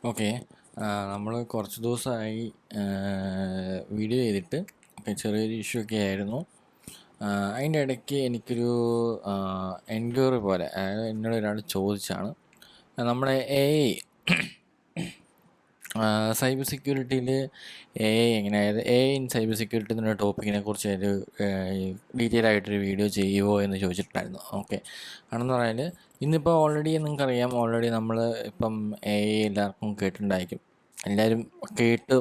Okay. നമ്മൾ കുറച്ച് ദിവസമായി വീഡിയോ ചെയ്തിട്ട്. ഓക്കെ, ചെറിയൊരു ഇഷ്യൂ ഒക്കെ ആയിരുന്നു. അതിൻ്റെ ഇടയ്ക്ക് എനിക്കൊരു എൻക്വയറി പോലെ, അതായത് എന്നോട് ഒരാൾ ചോദിച്ചാണ് നമ്മുടെ സൈബർ സെക്യൂരിറ്റിയിൽ അതായത് ഇൻ സൈബർ സെക്യൂരിറ്റി എന്നൊരു ടോപ്പിക്കിനെ കുറിച്ച് ഒരു ഡീറ്റെയിൽ ആയിട്ടൊരു വീഡിയോ ചെയ്യുമോ എന്ന് ചോദിച്ചിട്ടുണ്ടായിരുന്നു. ഓക്കെ, ആണെന്ന് പറഞ്ഞാൽ ഇന്നിപ്പോൾ നിങ്ങൾക്കറിയാം, നമ്മൾ ഇപ്പം എല്ലാവർക്കും കേട്ടിട്ടുണ്ടായിരിക്കും. എല്ലാവരും കേട്ട്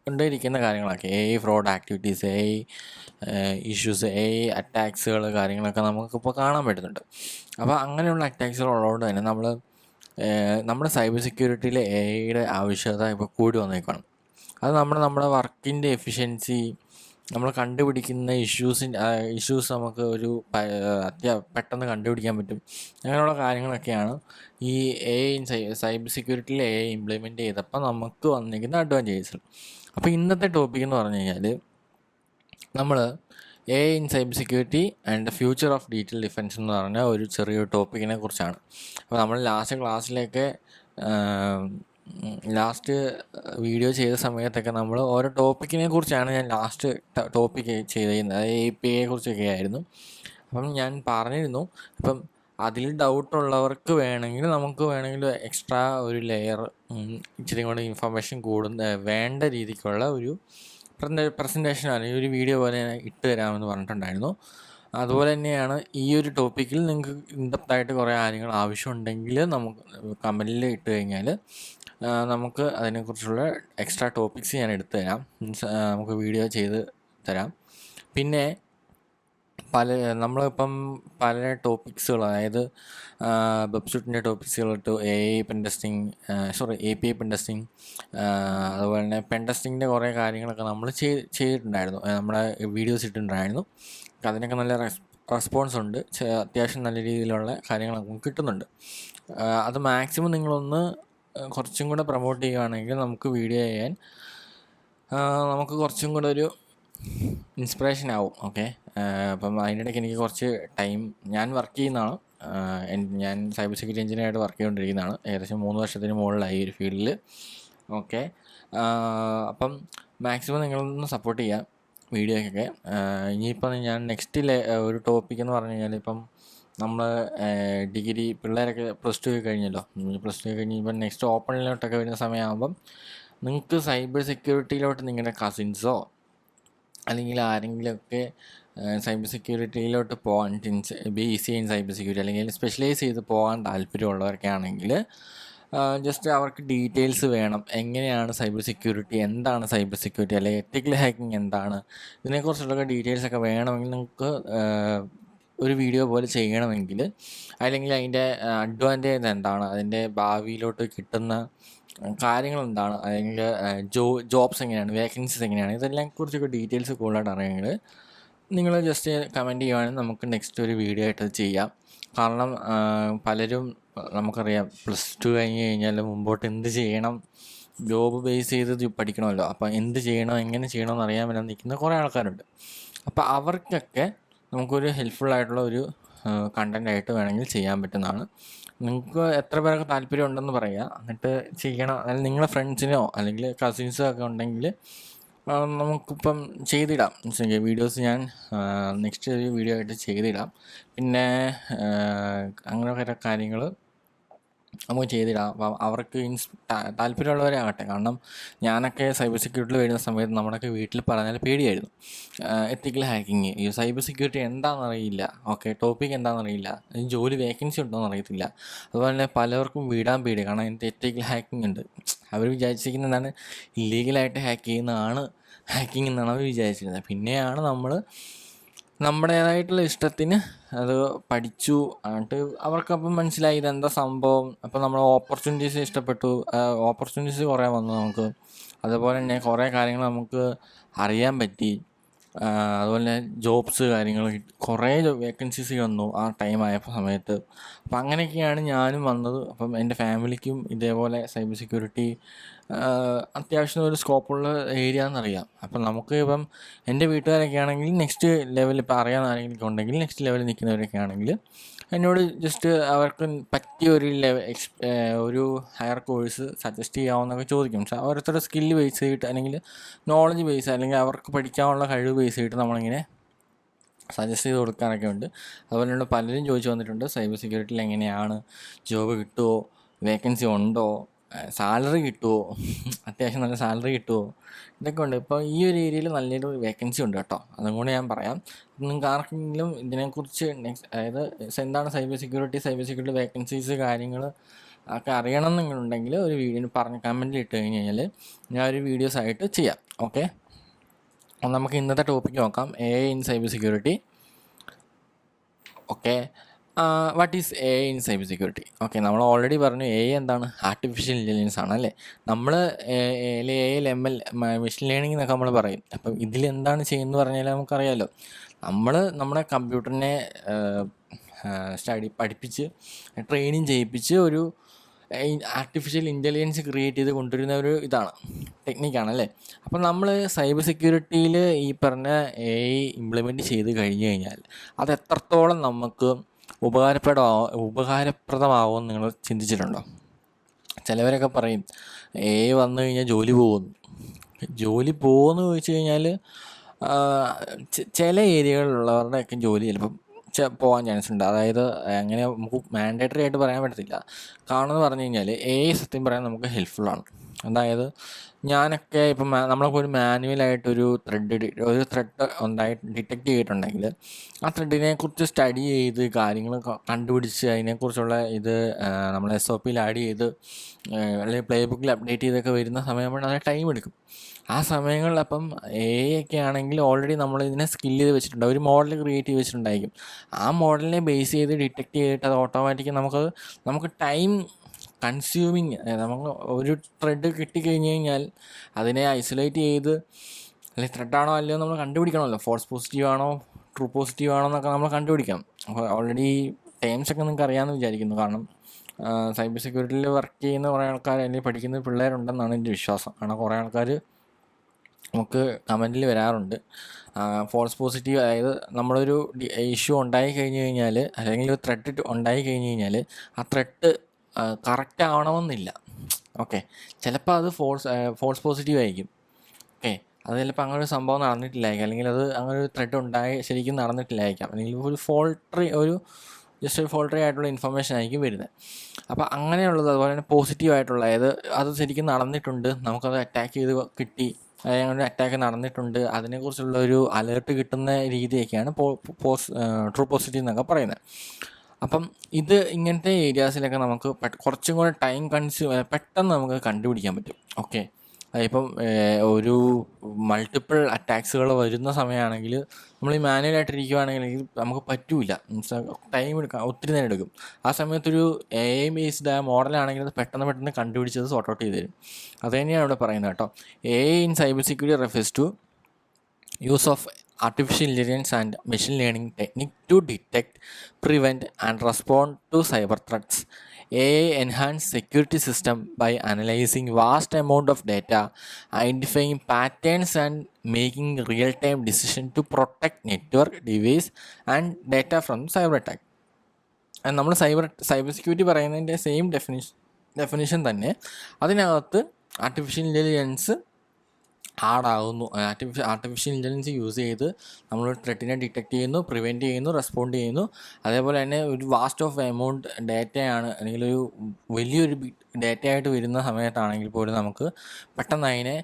കൊണ്ടേയിരിക്കുന്ന കാര്യങ്ങളൊക്കെ ഫ്രോഡ് ആക്ടിവിറ്റീസ്, ഇഷ്യൂസ്, അറ്റാക്സുകൾ, കാര്യങ്ങളൊക്കെ നമുക്കിപ്പോൾ കാണാൻ പറ്റുന്നുണ്ട്. അപ്പോൾ അങ്ങനെയുള്ള അറ്റാക്സുകൾ ഉള്ളതുകൊണ്ട് തന്നെ നമ്മുടെ സൈബർ സെക്യൂരിറ്റിയിൽ യുടെ ആവശ്യകത ഇപ്പോൾ കൂടി വന്നേക്കാണ്. അത് നമ്മുടെ വർക്കിൻ്റെ എഫിഷ്യൻസി, നമ്മൾ കണ്ടുപിടിക്കുന്ന ഇഷ്യൂസ് നമുക്ക് പെട്ടെന്ന് കണ്ടുപിടിക്കാൻ പറ്റും. അങ്ങനെയുള്ള കാര്യങ്ങളൊക്കെയാണ് ഈ ഇൻ സൈബർ സെക്യൂരിറ്റിയിൽ ഇംപ്ലിമെൻറ്റ് ചെയ്തപ്പോൾ നമുക്ക് വന്നിരിക്കുന്ന അഡ്വാൻറ്റേജസ്. അപ്പോൾ ഇന്നത്തെ ടോപ്പിക് എന്ന് പറഞ്ഞു കഴിഞ്ഞാൽ നമ്മൾ in cyber security and the future of digital defence എന്ന് പറഞ്ഞ ഒരു ചെറിയൊരു ടോപ്പിക്കിനെ കുറിച്ചാണ്. അപ്പോൾ നമ്മൾ ലാസ്റ്റ് വീഡിയോ ചെയ്ത സമയത്തൊക്കെ നമ്മൾ ഓരോ ടോപ്പിക്കിനെ കുറിച്ചാണ് ഞാൻ ലാസ്റ്റ് ടോപ്പിക്ക് ചെയ്തിരുന്നത്. അത് API കുറിച്ചൊക്കെ ആയിരുന്നു. അപ്പം ഞാൻ പറഞ്ഞിരുന്നു, അപ്പം അതിൽ ഡൗട്ടുള്ളവർക്ക് നമുക്ക് വേണമെങ്കിൽ എക്സ്ട്രാ ഒരു ലെയർ, ഇച്ചിരി കൂടെ ഇൻഫർമേഷൻ വേണ്ട രീതിക്കുള്ള ഒരു പ്രസൻറ്റേഷൻ അല്ലെങ്കിൽ ഒരു വീഡിയോ പോലെ ഇട്ട് തരാമെന്ന് പറഞ്ഞിട്ടുണ്ടായിരുന്നു. അതുപോലെ തന്നെയാണ് ഈ ഒരു ടോപ്പിക്കിൽ നിങ്ങൾക്ക് ഇൻഡെപ്തായിട്ട് കുറേ കാര്യങ്ങൾ ആവശ്യമുണ്ടെങ്കിൽ നമുക്ക് കമൻറ്റിൽ ഇട്ട് കഴിഞ്ഞാൽ നമുക്ക് അതിനെക്കുറിച്ചുള്ള എക്സ്ട്രാ ടോപ്പിക്സ് ഞാൻ എടുത്തു തരാം. നമുക്ക് വീഡിയോ ചെയ്ത് തരാം. പിന്നെ നമ്മളിപ്പം പല ടോപ്പിക്സുകൾ, അതായത് വെബ്സൈറ്റിൻ്റെ ടോപ്പിക്സുകൾ ഇട്ടു, API പെൻ ടെസ്റ്റിംഗ്, അതുപോലെ തന്നെ പെൻ ടെസ്റ്റിങ്ങിൻ്റെ കുറേ കാര്യങ്ങളൊക്കെ നമ്മൾ ചെയ്തിട്ടുണ്ടായിരുന്നു, നമ്മുടെ വീഡിയോസ് ഇട്ടിട്ടുണ്ടായിരുന്നു. അതിനൊക്കെ നല്ല റെസ്പോൺസ് ഉണ്ട്. അത്യാവശ്യം നല്ല രീതിയിലുള്ള കാര്യങ്ങളൊക്കെ കിട്ടുന്നുണ്ട്. അത് മാക്സിമം നിങ്ങളൊന്ന് കുറച്ചും കൂടെ പ്രൊമോട്ട് ചെയ്യുകയാണെങ്കിൽ നമുക്ക് വീഡിയോ ചെയ്യാൻ നമുക്ക് കുറച്ചും കൂടെ ഒരു ഇൻസ്പിറേഷൻ ആവും. ഓക്കെ, അപ്പം അതിനിടയ്ക്ക് എനിക്ക് കുറച്ച് ടൈം, ഞാൻ വർക്ക് ചെയ്യുന്നതാണ്, ഞാൻ സൈബർ സെക്യൂരിറ്റി എഞ്ചിനീയറായിട്ട് വർക്ക് ചെയ്തുകൊണ്ടിരിക്കുന്നതാണ്. ഏകദേശം 3 വർഷത്തിന് മുകളിലായി ഒരു ഫീൽഡിൽ. ഓക്കെ, അപ്പം മാക്സിമം നിങ്ങളൊന്ന് സപ്പോർട്ട് ചെയ്യാം വീഡിയോയ്ക്കൊക്കെ. ഇനിയിപ്പം ഞാൻ ഒരു ടോപ്പിക് എന്ന് പറഞ്ഞു കഴിഞ്ഞാൽ, ഇപ്പം നമ്മൾ ഡിഗ്രി പിള്ളേരൊക്കെ +2 കഴിഞ്ഞല്ലോ. +2 കഴിഞ്ഞ് ഇപ്പം നെക്സ്റ്റ് ഓപ്പണിലോട്ടൊക്കെ വരുന്ന സമയമാകുമ്പം നിങ്ങൾക്ക് സൈബർ സെക്യൂരിറ്റിയിലോട്ട് നിങ്ങളുടെ കസിൻസോ അല്ലെങ്കിൽ ആരെങ്കിലുമൊക്കെ സൈബർ സെക്യൂരിറ്റിയിലോട്ട് പോകാൻ, BSc ഇൻ സൈബർ സെക്യൂരിറ്റി അല്ലെങ്കിൽ സ്പെഷ്യലൈസ് ചെയ്ത് പോകാൻ താല്പര്യമുള്ളവരൊക്കെ ആണെങ്കിൽ, ജസ്റ്റ് അവർക്ക് ഡീറ്റെയിൽസ് വേണം. എങ്ങനെയാണ് സൈബർ സെക്യൂരിറ്റി, എന്താണ് സൈബർ സെക്യൂരിറ്റി, അല്ലെങ്കിൽ എത്തിക്കൽ ഹാക്കിംഗ് എന്താണ്, ഇതിനെക്കുറിച്ചുള്ള ഡീറ്റെയിൽസൊക്കെ വേണമെങ്കിൽ നിങ്ങൾക്ക് ഒരു വീഡിയോ പോലെ ചെയ്യണമെങ്കിൽ, അല്ലെങ്കിൽ അതിൻ്റെ അഡ്വാൻറ്റേജ് എന്താണ്, അതിൻ്റെ ഭാവിയിലോട്ട് കിട്ടുന്ന കാര്യങ്ങൾ എന്താണ്, അല്ലെങ്കിൽ ജോബ്സ് എങ്ങനെയാണ്, വേക്കൻസീസ് എങ്ങനെയാണ്, ഇതെല്ലാം കുറിച്ചൊക്കെ ഡീറ്റെയിൽസ് കൂടുതലായിട്ട് അറിയാമെങ്കിൽ നിങ്ങൾ ജസ്റ്റ് കമൻറ്റ് ചെയ്യുവാണെങ്കിൽ നമുക്ക് നെക്സ്റ്റ് ഒരു വീഡിയോ ആയിട്ട് ചെയ്യാം. കാരണം പലരും, നമുക്കറിയാം, +2 കഴിഞ്ഞ് കഴിഞ്ഞാൽ മുമ്പോട്ട് എന്ത് ചെയ്യണം, ജോബ് ബേസ് ചെയ്ത് പഠിക്കണമല്ലോ. അപ്പോൾ എന്ത് ചെയ്യണം, എങ്ങനെ ചെയ്യണമെന്ന് അറിയാൻ പറ്റാൻ നിൽക്കുന്ന കുറേ ആൾക്കാരുണ്ട്. അപ്പോൾ അവർക്കൊക്കെ നമുക്കൊരു ഹെൽപ്ഫുള്ളായിട്ടുള്ള ഒരു കണ്ടൻ്റായിട്ട് വേണമെങ്കിൽ ചെയ്യാൻ പറ്റുന്നതാണ്. നിങ്ങൾക്ക് എത്ര പേർക്ക് താല്പര്യം ഉണ്ടെന്ന് പറയുക, എന്നിട്ട് ചെയ്യണം. അല്ലെങ്കിൽ നിങ്ങളുടെ ഫ്രണ്ട്സിനോ അല്ലെങ്കിൽ കസിൻസോ ഒക്കെ ഉണ്ടെങ്കിൽ നമുക്കിപ്പം ചെയ്തിടാം. വീഡിയോസ് ഞാൻ നെക്സ്റ്റ് ഒരു വീഡിയോ ആയിട്ട് ചെയ്തിടാം. പിന്നെ അങ്ങനെ കുറേ കാര്യങ്ങൾ നമുക്ക് ചെയ്തിടാം. അപ്പം അവർക്ക് താല്പര്യമുള്ളവരെ ആകട്ടെ. കാരണം ഞാനൊക്കെ സൈബർ സെക്യൂരിറ്റിയിൽ വരുന്ന സമയത്ത് നമ്മുടെയൊക്കെ വീട്ടിൽ പറഞ്ഞാൽ പേടിയായിരുന്നു. എത്തിക്കൽ ഹാക്കിങ്, ഈ സൈബർ സെക്യൂരിറ്റി എന്താണെന്നറിയില്ല. ഓക്കെ, ടോപ്പിക് എന്താണെന്നറിയില്ല, ജോലി വേക്കൻസി ഉണ്ടോയെന്ന് അറിയത്തില്ല. അതുപോലെ തന്നെ പലർക്കും വിടാൻ പേടി, കാരണം അതിൻ്റെ എത്തിക്കൽ ഹാക്കിംഗ് ഉണ്ട്. അവർ വിചാരിച്ചിരിക്കുന്നത് എന്താണ്, ഇല്ലീഗലായിട്ട് ഹാക്കിംഗ് എന്നാണ് അവർ വിചാരിച്ചിരുന്നത്. പിന്നെയാണ് നമ്മൾ നമ്മുടേതായിട്ടുള്ള ഇഷ്ടത്തിന് അത് പഠിച്ചു. എന്നിട്ട് അവർക്കപ്പം മനസ്സിലായി ഇതെന്താ സംഭവം. അപ്പോൾ നമ്മൾ ഓപ്പർച്യൂണിറ്റീസ് ഇഷ്ടപ്പെട്ടു, ഓപ്പർച്യൂണിറ്റീസ് കുറേ വന്നു നമുക്ക്. അതുപോലെ തന്നെ കുറേ കാര്യങ്ങൾ നമുക്ക് അറിയാൻ പറ്റി. അതുപോലെ തന്നെ ജോബ്സ് കാര്യങ്ങൾ കുറേ വേക്കൻസീസ് വന്നു ആ ടൈം ആയപ്പോൾ സമയത്ത്. അപ്പം അങ്ങനെയൊക്കെയാണ് ഞാനും വന്നത്. അപ്പം എൻ്റെ ഫാമിലിക്കും ഇതേപോലെ സൈബർ സെക്യൂരിറ്റി അത്യാവശ്യം ഒരു സ്കോപ്പുള്ള ഏരിയ എന്നറിയാം. അപ്പം നമുക്ക് ഇപ്പം എൻ്റെ വീട്ടുകാരൊക്കെ ആണെങ്കിൽ നെക്സ്റ്റ് ലെവൽ ഇപ്പോൾ അറിയാവുന്ന ആരെങ്കിലും ഉണ്ടെങ്കിൽ നെക്സ്റ്റ് ലെവലിൽ നിൽക്കുന്നവരൊക്കെ ആണെങ്കിൽ എന്നോട് ജസ്റ്റ് അവർക്ക് പറ്റിയ ഒരു ഹയർ കോഴ്സ് സജസ്റ്റ് ചെയ്യാവുന്നതൊക്കെ ചോദിക്കും. പക്ഷേ ഓരോരുത്തരുടെ സ്കില്ല് ബേസ് ചെയ്തിട്ട് അല്ലെങ്കിൽ നോളജ് ബേസ് അല്ലെങ്കിൽ അവർക്ക് പഠിക്കാനുള്ള കഴിവ് ബേസ് ചെയ്തിട്ട് നമ്മളിങ്ങനെ സജസ്റ്റ് ചെയ്ത് കൊടുക്കാനൊക്കെ ഉണ്ട്. അതുപോലെ തന്നെ പലരും ചോദിച്ചു വന്നിട്ടുണ്ട് സൈബർ സെക്യൂരിറ്റിയിൽ എങ്ങനെയാണ് ജോബ് കിട്ടുമോ, വേക്കൻസി ഉണ്ടോ, സാലറി കിട്ടുമോ, അത്യാവശ്യം നല്ല സാലറി കിട്ടുമോ, ഇതൊക്കെ ഉണ്ട്. ഇപ്പോൾ ഈ ഒരു ഏരിയയിൽ നല്ലൊരു വേക്കൻസി ഉണ്ട് കേട്ടോ, അതും കൂടെ ഞാൻ പറയാം. നിങ്ങൾക്ക് ആർക്കെങ്കിലും ഇതിനെക്കുറിച്ച് അതായത് എന്താണ് സൈബർ സെക്യൂരിറ്റി വേക്കൻസീസ് കാര്യങ്ങൾ ഒക്കെ അറിയണം എന്നുണ്ടെങ്കിൽ ഒരു വീഡിയോ പറഞ്ഞ് കമൻറ്റിൽ ഇട്ട് കഴിഞ്ഞ് കഴിഞ്ഞാൽ ഞാൻ ഒരു വീഡിയോസ് ആയിട്ട് ചെയ്യാം. ഓക്കെ, നമുക്ക് ഇന്നത്തെ ടോപ്പിക്ക് നോക്കാം, AI in cyber security. Okay, what is AI in cyber security? Okay, നമ്മൾ ഓൾറെഡി പറഞ്ഞു AI എന്താണ്, ആർട്ടിഫിഷ്യൽ ഇൻ്റലിജൻസ് ആണ് അല്ലേ. നമ്മൾ AI ML മെഷീൻ ലേണിംഗ് എന്നൊക്കെ നമ്മൾ പറയും. അപ്പം ഇതിലെന്താണ് ചെയ്യുന്നത് പറഞ്ഞാൽ നമുക്കറിയാമല്ലോ, നമ്മുടെ കമ്പ്യൂട്ടറിനെ പഠിപ്പിച്ച് ട്രെയിനിങ് ചെയ്യിപ്പിച്ച് ഒരു ആർട്ടിഫിഷ്യൽ ഇൻ്റലിജൻസ് ക്രിയേറ്റ് ചെയ്ത് കൊണ്ടുവരുന്ന ഒരു ടെക്നിക്കാണ് അല്ലേ. അപ്പം നമ്മൾ സൈബർ സെക്യൂരിറ്റിയിൽ ഈ പറഞ്ഞ AI ഇംപ്ലിമെൻറ്റ് ചെയ്ത് കഴിഞ്ഞ് കഴിഞ്ഞാൽ അത് എത്രത്തോളം നമുക്ക് ഉപകാരപ്രദമാകുമെന്ന് നിങ്ങൾ ചിന്തിച്ചിട്ടുണ്ടോ? ചിലവരൊക്കെ പറയും AI വന്നു കഴിഞ്ഞാൽ ജോലി പോകുമെന്ന് ചോദിച്ചു കഴിഞ്ഞാൽ ചില ഏരിയകളിലുള്ളവരുടെയൊക്കെ ജോലി ചിലപ്പം പോകാൻ ചാൻസ് ഉണ്ട്. അതായത് അങ്ങനെ നമുക്ക് മാൻഡേറ്ററി ആയിട്ട് പറയാൻ പറ്റത്തില്ല. കാരണം എന്ന് പറഞ്ഞു കഴിഞ്ഞാൽ AI സത്യം പറയാൻ നമുക്ക് ഹെൽപ്ഫുള്ളാണ്. അതായത് ഞാനൊക്കെ ഇപ്പം നമ്മളൊക്കെ ഒരു മാനുവലായിട്ടൊരു ത്രെഡ് ഡിറ്റക്റ്റ് ചെയ്തിട്ടുണ്ടെങ്കിൽ ആ ത്രെഡിനെക്കുറിച്ച് സ്റ്റഡി ചെയ്ത് കാര്യങ്ങൾ കണ്ടുപിടിച്ച് അതിനെക്കുറിച്ചുള്ള നമ്മൾ SOP ആഡ് ചെയ്ത് അല്ലെങ്കിൽ പ്ലേ ബുക്കിൽ അപ്ഡേറ്റ് ചെയ്തൊക്കെ വരുന്ന സമയമാണ് അത് ടൈം എടുക്കും. ആ സമയങ്ങളിൽ അപ്പം AI ഒക്കെ ആണെങ്കിൽ ഓൾറെഡി നമ്മൾ ഇതിനെ സ്കില്ല് ചെയ്ത് വെച്ചിട്ടുണ്ട്, ഒരു മോഡൽ ക്രിയേറ്റ് ചെയ്ത് വെച്ചിട്ടുണ്ടായിരിക്കും. ആ മോഡലിനെ ബേസ് ചെയ്ത് ഡിറ്റക്റ്റ് ചെയ്തിട്ട് അത് ഓട്ടോമാറ്റിക് നമുക്ക് ടൈം കൺസ്യൂമിങ്, നമുക്ക് ഒരു ത്രെഡ് കിട്ടിക്കഴിഞ്ഞ് കഴിഞ്ഞാൽ അതിനെ ഐസൊലേറ്റ് ചെയ്ത് അല്ലെങ്കിൽ ത്രെഡാണോ അല്ലയോ നമ്മൾ കണ്ടുപിടിക്കണമല്ലോ, ഫോൾസ് പോസിറ്റീവ് ആണോ ട്രൂ പോസിറ്റീവ് ആണോ എന്നൊക്കെ നമ്മൾ കണ്ടുപിടിക്കാം. അപ്പോൾ ഓൾറെഡി ടേംസ് ഒക്കെ നിങ്ങൾക്ക് അറിയാമെന്ന് വിചാരിക്കുന്നു. കാരണം സൈബർ സെക്യൂരിറ്റിയിൽ വർക്ക് ചെയ്യുന്ന കുറേ ആൾക്കാർ അല്ലെങ്കിൽ പഠിക്കുന്ന പിള്ളേരുണ്ടെന്നാണ് എൻ്റെ വിശ്വാസം. കാരണം കുറേ ആൾക്കാർ നമുക്ക് കമൻറ്റിൽ വരാറുണ്ട്. ഫോൾസ് പോസിറ്റീവ്, അതായത് നമ്മളൊരു ഇഷ്യൂ ഉണ്ടായി കഴിഞ്ഞ് കഴിഞ്ഞാൽ അല്ലെങ്കിൽ ഒരു ത്രെഡ് ഉണ്ടായി കഴിഞ്ഞ് കഴിഞ്ഞാൽ ആ ത്രെഡ് കറക്റ്റ് ആവണമെന്നില്ല. ഓക്കെ, ചിലപ്പോൾ അത് ഫോൾസ് പോസിറ്റീവ് ആയിരിക്കും. ഓക്കെ, അത് ചിലപ്പോൾ അങ്ങനെ ഒരു സംഭവം നടന്നിട്ടില്ലായിരിക്കും, അല്ലെങ്കിൽ അത് അങ്ങനെ ഒരു ത്രെഡ് ശരിക്കും നടന്നിട്ടില്ലായിരിക്കാം, അല്ലെങ്കിൽ ജസ്റ്റ് ഒരു ഫോൾട്ടറി ആയിട്ടുള്ള ഇൻഫർമേഷൻ ആയിരിക്കും വരുന്നത്. അപ്പോൾ അങ്ങനെയുള്ളത്, അതുപോലെ തന്നെ പോസിറ്റീവ് ആയിട്ടുള്ള, അതായത് അത് ശരിക്കും നടന്നിട്ടുണ്ട്, നമുക്കത് അറ്റാക്ക് ചെയ്ത് കിട്ടി, അങ്ങനെ അറ്റാക്ക് നടന്നിട്ടുണ്ട്, അതിനെക്കുറിച്ചുള്ള ഒരു അലേർട്ട് കിട്ടുന്ന രീതിയൊക്കെയാണ് ട്രൂ പോസിറ്റീവ് എന്നൊക്കെ പറയുന്നത്. അപ്പം ഇങ്ങനത്തെ ഏരിയാസിലൊക്കെ നമുക്ക് കുറച്ചും കൂടെ ടൈം പെട്ടെന്ന് നമുക്ക് കണ്ടുപിടിക്കാൻ പറ്റും. ഓക്കെ, ഇപ്പം ഒരു മൾട്ടിപ്പിൾ അറ്റാക്സുകൾ വരുന്ന സമയമാണെങ്കിൽ നമ്മൾ ഈ മാനുവലായിട്ടിരിക്കുകയാണെങ്കിൽ നമുക്ക് പറ്റൂല, ടൈം ഒത്തിരി നേരം എടുക്കും. ആ സമയത്തൊരു AI ബേസ്ഡ് ആ മോഡലാണെങ്കിൽ അത് പെട്ടെന്ന് കണ്ടുപിടിച്ചത് സോർട്ട് ഔട്ട് ചെയ്ത് തരും. അത് തന്നെയാണ് ഇവിടെ പറയുന്നത് കേട്ടോ. AI in cyber security refers to use of artificial intelligence and machine learning technique to detect, prevent and respond to cyber threats. AI enhance security system by analyzing vast amount of data, identifying patterns and making real-time decision to protect network, device and data from cyber attack. നമ്മൾ cyber security പറയുന്നതിൻ്റെ same definition തന്നെ അതിനകത്ത് artificial intelligence ആഡാകുന്നു. Artificial intelligence use ചെയ്ത് നമ്മളൊരു ത്രെറ്റിനെ detect ചെയ്യുന്നു, prevent ചെയ്യുന്നു, റെസ്പോണ്ട് ചെയ്യുന്നു. അതേപോലെ തന്നെ ഒരു വാസ്റ്റ് ഓഫ് എമൗണ്ട് ഡാറ്റയാണ്, അല്ലെങ്കിൽ ഒരു വലിയൊരു ഡാറ്റയായിട്ട് വരുന്ന സമയത്താണെങ്കിൽ പോലും നമുക്ക് പെട്ടെന്ന് അതിനെ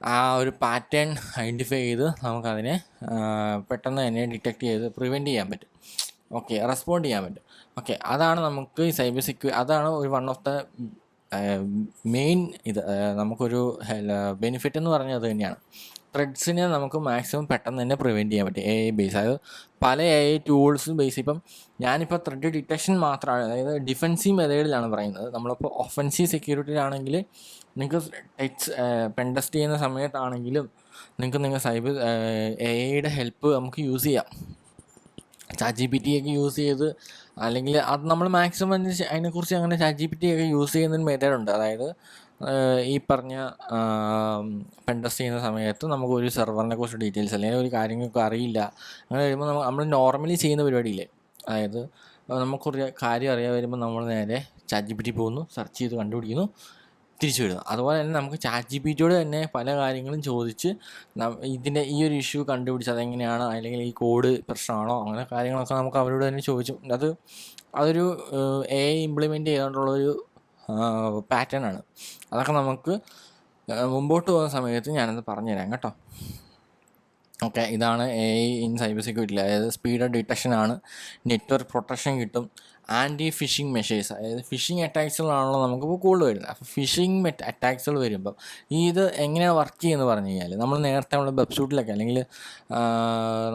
ആ ഒരു പാറ്റേൺ ഐഡൻറ്റിഫൈ ചെയ്ത് നമുക്കതിനെ പെട്ടെന്ന് തന്നെ ഡിറ്റക്റ്റ് ചെയ്ത് പ്രിവെൻറ്റ് ചെയ്യാൻ പറ്റും. ഓക്കെ, റെസ്പോണ്ട് ചെയ്യാൻ പറ്റും. ഓക്കെ, അതാണ് നമുക്ക് ഈ സൈബർ അതാണ് ഒരു വൺ ഓഫ് ദ മെയിൻ നമുക്കൊരു ബെനിഫിറ്റ് എന്ന് പറഞ്ഞാൽ അത് തന്നെയാണ്. ത്രെഡ്സിനെ നമുക്ക് മാക്സിമം പെട്ടെന്ന് തന്നെ പ്രിവെൻറ്റ് ചെയ്യാൻ പറ്റും AI ബേസ്. അതായത് പല AI ടൂൾസും ബേസ്. ഇപ്പം ഞാനിപ്പോൾ ത്രെഡ് ഡിറ്റക്ഷൻ മാത്രമാണ്, അതായത് ഡിഫെൻസീവ് മെത്തേഡിലാണ് പറയുന്നത്. നമ്മളിപ്പോൾ ഒഫൻസീവ് സെക്യൂരിറ്റിയിലാണെങ്കിൽ നിങ്ങൾക്ക് പെൻ ടെസ്റ്റ് ചെയ്യുന്ന സമയത്താണെങ്കിലും നിങ്ങൾക്ക് സൈബർ AIയുടെ ഹെൽപ്പ് നമുക്ക് യൂസ് ചെയ്യാം. ChatGPT ഒക്കെ യൂസ് ചെയ്ത്, അല്ലെങ്കിൽ അത് നമ്മൾ മാക്സിമം അതിനെക്കുറിച്ച് അങ്ങനെ ChatGPT ഒക്കെ യൂസ് ചെയ്യുന്നൊരു മെത്തേഡുണ്ട്. അതായത് ഈ പറഞ്ഞ പെൻ ടെസ്റ്റ് ചെയ്യുന്ന സമയത്ത് നമുക്ക് ഒരു സെർവറിനെ കുറിച്ച് ഡീറ്റെയിൽസ് അല്ലെങ്കിൽ ഒരു കാര്യങ്ങൾക്ക് അറിയില്ല, അങ്ങനെ വരുമ്പോൾ നമ്മൾ നോർമലി ചെയ്യുന്ന പരിപാടിയില്ലേ, അതായത് നമുക്കൊരു കാര്യം അറിയാൻ വരുമ്പോൾ നമ്മൾ നേരെ ChatGPT പോകുന്നു, സെർച്ച് ചെയ്ത് കണ്ടുപിടിക്കുന്നു, തിരിച്ചു വിടുന്നു. അതുപോലെ തന്നെ നമുക്ക് ChatGPTയോട് തന്നെ പല കാര്യങ്ങളും ചോദിച്ച് ഇതിൻ്റെ ഈ ഒരു ഇഷ്യൂ കണ്ടുപിടിച്ച് അതെങ്ങനെയാണ്, അല്ലെങ്കിൽ ഈ കോഡ് പ്രശ്നമാണോ, അങ്ങനെ കാര്യങ്ങളൊക്കെ നമുക്ക് അവരോട് തന്നെ ചോദിച്ചു. അതൊരു AI ഇംപ്ലിമെൻ്റ് ചെയ്തുകൊണ്ടുള്ളൊരു പാറ്റേൺ ആണ്. അതൊക്കെ നമുക്ക് മുമ്പോട്ട് പോകുന്ന സമയത്ത് ഞാനത് പറഞ്ഞുതരാം കേട്ടോ. ഓക്കെ, ഇതാണ് AI ഇൻ സൈബർ സെക്യൂരിറ്റി. അതായത് സ്പീഡ് ഡിറ്റക്ഷനാണ്, നെറ്റ്വർക്ക് പ്രൊട്ടക്ഷൻ കിട്ടും, ആൻറ്റി ഫിഷിംഗ് മെഷേഴ്സ്. അതായത് ഫിഷിംഗ് അറ്റാക്സുകളാണല്ലോ നമുക്കിപ്പോൾ കൂടുതൽ വരുന്നത്. അപ്പോൾ ഫിഷിംഗ് അറ്റാക്സുകൾ വരുമ്പം ഇത് എങ്ങനെയാണ് വർക്ക് ചെയ്യുന്നത് പറഞ്ഞു കഴിഞ്ഞാൽ, നമ്മൾ നേരത്തെ നമ്മുടെ വെബ്സൈറ്റിലൊക്കെ അല്ലെങ്കിൽ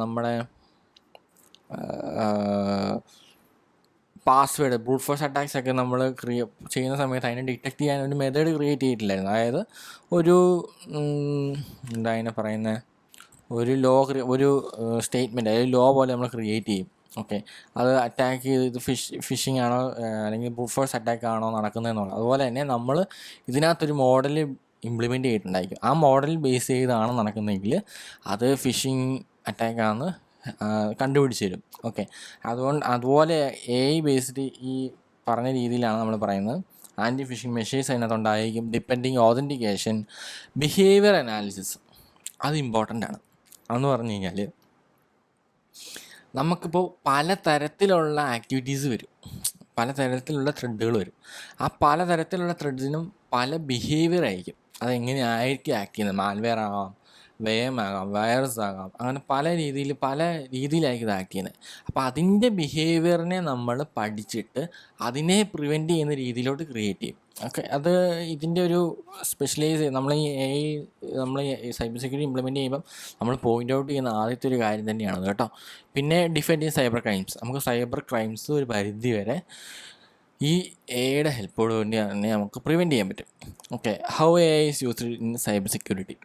നമ്മുടെ പാസ്വേഡ് ബ്രൂട്ട് ഫോഴ്സ് അറ്റാക്സ് ഒക്കെ നമ്മൾ ചെയ്യുന്ന സമയത്ത് അതിനെ ഡിറ്റക്ട് ചെയ്യാൻ ഒരു മെത്തേഡ് ക്രിയേറ്റ് ചെയ്തിട്ടില്ലായിരുന്നു. അതായത് ഒരു എന്താ അതിനെ പറയുന്നത്, ഒരു സ്റ്റേറ്റ്മെൻറ്റ്, അതായത് ലോ പോലെ നമ്മൾ ക്രിയേറ്റ് ചെയ്യും. ഓക്കെ, അത് അറ്റാക്ക് ചെയ്ത് ഇത് ഫിഷിംഗ് ആണോ അല്ലെങ്കിൽ ബ്രൂട്ട് ഫോഴ്സ് അറ്റാക്ക് ആണോ നടക്കുന്നതെന്നുള്ളത്. അതുപോലെ തന്നെ നമ്മൾ ഇതിനകത്തൊരു മോഡൽ ഇംപ്ലിമെൻ്റ് ചെയ്തിട്ടുണ്ടായിരിക്കും. ആ മോഡൽ ബേസ് ചെയ്താണ് നടക്കുന്നതെങ്കിൽ അത് ഫിഷിംഗ് അറ്റാക്കാണെന്ന് കണ്ടുപിടിച്ച് തരും. ഓക്കെ, അതുപോലെ AI ബേസ്ഡ് ഈ പറഞ്ഞ രീതിയിലാണ് നമ്മൾ പറയുന്നത്. ആൻറ്റി ഫിഷിംഗ് മെഷേഴ്സ് അതിനകത്തുണ്ടായിരിക്കും, ഡിപ്പെൻഡിങ് ഓതൻറ്റിക്കേഷൻ, ബിഹേവിയർ അനാലിസിസ്. അത് ഇമ്പോർട്ടൻ്റ് ആണ്. അതെന്ന് പറഞ്ഞു കഴിഞ്ഞാൽ നമുക്കിപ്പോൾ പലതരത്തിലുള്ള ആക്ടിവിറ്റീസ് വരും, പലതരത്തിലുള്ള ത്രെഡുകൾ വരും. ആ പലതരത്തിലുള്ള ത്രെഡ്സിനും പല ബിഹേവിയർ ആയിരിക്കും. അതെങ്ങനെയായിരിക്കും ആക്ട് ചെയ്യുന്നത്, മാൽവെയർ ആകാം, വേമാകാം, വൈറസ് ആകാം, അങ്ങനെ പല രീതിയിലായിരിക്കും ഇത് ആക്ട് ചെയ്യുന്നത്. അപ്പോൾ അതിൻ്റെ ബിഹേവിയറിനെ നമ്മൾ പഠിച്ചിട്ട് അതിനെ പ്രിവെൻറ്റ് ചെയ്യുന്ന രീതിയിലോട്ട് ക്രിയേറ്റ് ചെയ്യും. ഓക്കെ, അത് ഇതിൻ്റെ ഒരു നമ്മൾ ഈ സൈബർ സെക്യൂരിറ്റി ഇംപ്ലിമെൻറ്റ് ചെയ്യുമ്പം നമ്മൾ പോയിൻ്റ് ഔട്ട് ചെയ്യുന്ന ആദ്യത്തെ ഒരു കാര്യം തന്നെയാണ് കേട്ടോ. പിന്നെ ഡിഫെൻഡ് സൈബർ ക്രൈംസ്. നമുക്ക് സൈബർ ക്രൈംസ് ഒരു പരിധി വരെ ഈ AI ഹെൽപ്പോട് വേണ്ടി തന്നെ നമുക്ക് പ്രിവെൻറ്റ് ചെയ്യാൻ പറ്റും. Okay, how AI is used in cyber security.